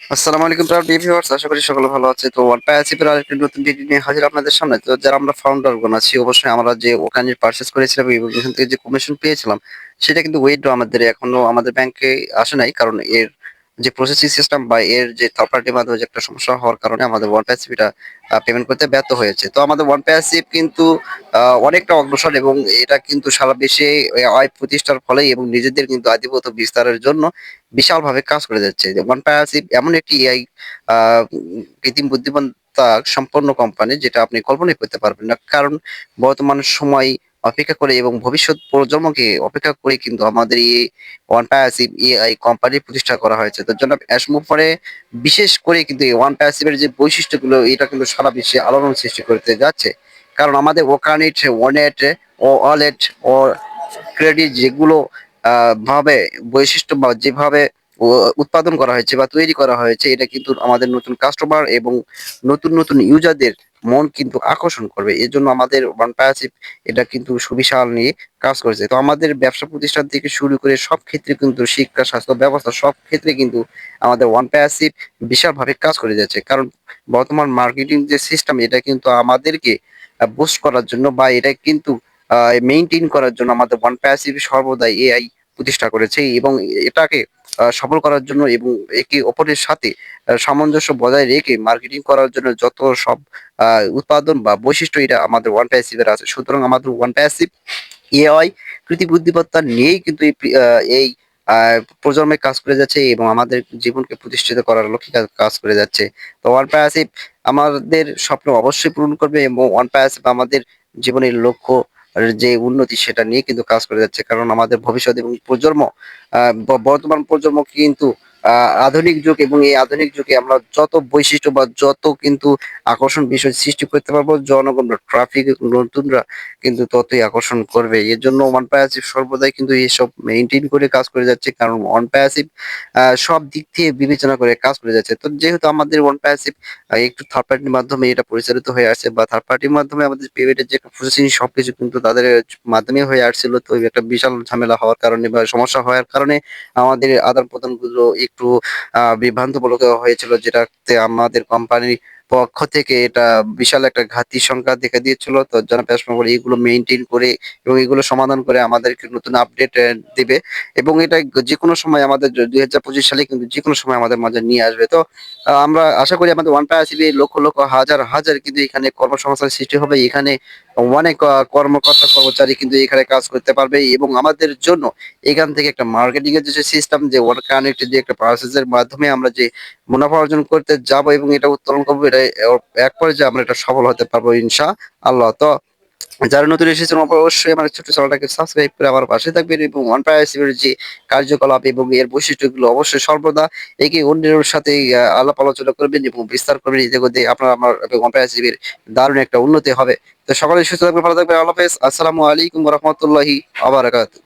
আসসালামু আলাইকুম প্রিয় ভিউয়ার্স, আশা করি সকলে ভালো আছে। তো ওয়ানপাই আসিফের আরেকটি নতুন ভিডিও নিয়ে হাজির আপনাদের সামনে। তো যারা আমরা ফাউন্ডার গণ আছি, অবশ্যই আমরা যে ওখানে পারচেজ করেছিলাম এবং এখান থেকে যে কমিশন পেয়েছিলাম সেটা কিন্তু উইথড্র আমাদের এখনো আমাদের ব্যাংকে আসে নাই। কারণ এর যে প্রসেসিং সিস্টেম বা এর যে থার্ড পার্টির মাধ্যমে যে একটা সমস্যা হওয়ার কারণে আমাদের ওয়ানপাই আসিফ এটা পেমেন্ট করতে ব্যর্থ হয়েছে। তো আমাদের ওয়ানপাই আসিফ কিন্তু অনেকটা অগ্রসর এবং এটা কিন্তু সারা বিশ্বে আয় প্রতিষ্ঠার ফলে এবং নিজেদের কিন্তু আধিপত্য বিস্তারের জন্য বিশালভাবে কাজ করে যাচ্ছে। যে ওয়ানপাই আসিফ এমন একটি এআই আ কৃত্রিম বুদ্ধিমত্তা সম্পন্ন কোম্পানি যেটা আপনি কল্পনাই করতে পারবেন না। কারণ বর্তমান সময় অপেক্ষা করে এবং ভবিষ্যৎ প্রজন্মকে অপেক্ষা করে কিন্তু আমাদের এই ওয়ানপাই আসিফ এআই কোম্পানি প্রতিষ্ঠা করা হয়েছে। তো জনাব এসমুফারে বিশেষ করে কিন্তু এই ওয়ানপাই আসিফের যে বৈশিষ্ট্যগুলো এটা কিন্তু সারা বিশ্বে আলোড়ন সৃষ্টি করতে যাচ্ছে। কারণ আমাদের ওকানিট, ওনেট ও ওয়ালেট ও ক্রেডিট যেগুলো ভাবে বৈশিষ্ট্য বা যেভাবে উৎপাদন করা হয়েছে বা তৈরি করা হয়েছে এটা কিন্তু আমাদের নতুন কাস্টমার এবং নতুন ইউজারদের মন কিন্তু আকর্ষণ করবে। এজন্য আমাদের ওয়ানপাই আসিফ এটা কিন্তু সুবিশাল নিয়ে কাজ করেছে। তো আমাদের ব্যবসা প্রতিষ্ঠান থেকে শুরু করে সব ক্ষেত্রে কিন্তু শিক্ষা, স্বাস্থ্য ব্যবস্থা সব ক্ষেত্রে কিন্তু আমাদের ওয়ানপাই আসিফ বিশালভাবে কাজ করে যাচ্ছে। কারণ বর্তমান মার্কেটিং যে সিস্টেম এটা কিন্তু আমাদেরকে বুস্ট করার জন্য বা এটা কিন্তু আ মেইনটেইন করার জন্য আমাদের ওয়ানপাই আসিফ সর্বদাই এআই প্রতিষ্ঠা করেছে এবং এটাকে সফল করার জন্য এবং একে অপরের সাথে সামঞ্জস্য বজায় রেখে মার্কেটিং করার জন্য যত সব আ উৎপাদন বা বৈশিষ্ট্য এটা আমাদের ওয়ানপাই আসিফ এর আছে। সুতরাং আমাদের ওয়ানপাই আসিফ এআই কৃত্রিম বুদ্ধিমত্তা নিয়েই কিন্তু এই আ প্রজন্মে কাজ করে যাচ্ছে এবং আমাদের জীবনকে প্রতিষ্ঠিত করার লক্ষ্যে কাজ করে যাচ্ছে। তো ওয়ানপাই আসিফ আমাদের স্বপ্ন অবশ্যই পূরণ করবে এবং ওয়ানপাই আসিফ আমাদের জীবনের লক্ষ্য যে উন্নতি সেটা নিয়ে কিন্তু কাজ করে যাচ্ছে। কারণ আমাদের ভবিষ্যৎ এবং প্রজন্ম বর্তমান প্রজন্ম কিন্তু আ আধুনিক যুগ এবং এই আধুনিক যুগে আমরা যত বৈশিষ্ট্য বা যত কিন্তু আকর্ষণ বিষয় সৃষ্টি করতে পারবো, জনগণ বা ট্রাফিক নতুনরা কিন্তু ততই আকর্ষণ করবে। এর জন্য ওয়ান প্যাসিভ সর্বদাই কিন্তু এসব মেইনটেইন করে কাজ করে যাচ্ছে। কারণ ওয়ান প্যাসিভ সব দিক থেকে বিবেচনা করে কাজ করে যাচ্ছে। তো যেহেতু আমাদের ওয়ান প্যাসিভ একটু থার্ড পার্টির মাধ্যমে এটা পরিচালিত হয়ে আসছে বা থার্ড পার্টির মাধ্যমে আমাদের পেমেন্টের যে একটা প্রসেসিং সবকিছু কিন্তু তাদের মাধ্যমে হয়ে আসছিল। তো একটা বিশাল ঝামেলা হওয়ার কারণে বা সমস্যা হওয়ার কারণে আমাদের আদান-প্রদানগুলো একটু বিভ্রান্তমূলক হয়েছিল। যেটাতে আমাদের কোম্পানির পক্ষ থেকে এটা বিশাল একটা ঘাটতি সংখ্যা দেখা দিয়েছিল। তো জনাব এসমা বলে এগুলো মেইনটেইন করে এবং এগুলো সমাধান করে আমাদেরকে নতুন আপডেট দিবে এবং এটা যেকোনো সময় আমাদের ২০২৫ সালে কিন্তু যেকোনো সময় আমাদের মাঝে নিয়ে আসবে। তো আমরা আশা করি আমাদের ওয়ান পাই লক্ষ হাজার কিন্তু এখানে কর্মসংস্থান সৃষ্টি হবে। এখানে অনেক কর্মকর্তা কর্মচারী কিন্তু এখানে কাজ করতে পারবে এবং আমাদের জন্য এখান থেকে একটা মার্কেটিং এর যে সিস্টেম যে ওয়ান কানেক্ট যে একটা প্রসেস এর মাধ্যমে আমরা যে মুনাফা অর্জন করতে যাবো এবং এটা উত্তোলন করবো এটা এক পর্যায়ে আমরা এটা সফল হতে পারবো ইনশাআল্লাহ। তো যারা নতুন এসেছেন অবশ্যই আমার ছোট্ট চ্যানেলটাকে সাবস্ক্রাইব করে আমার পাশে থাকবেন এবং ওয়ান প্রাইসির যে কার্যকলাপ এবং এর বৈশিষ্ট্যগুলো অবশ্যই সর্বদা একে অন্যের সাথে আলাপ আলোচনা করবেন এবং বিস্তার করবেন। এতে করে আপনার আমার ওয়ান প্রাইসির দারুণ একটা উন্নতি হবে। তো সকলে সুস্থ থাকবেন, ভালো থাকবেন। আল্লাহ হাফেজ। আসসালামু আলাইকুম ওয়া রাহমাতুল্লাহি ওয়া বারাকাতুহু।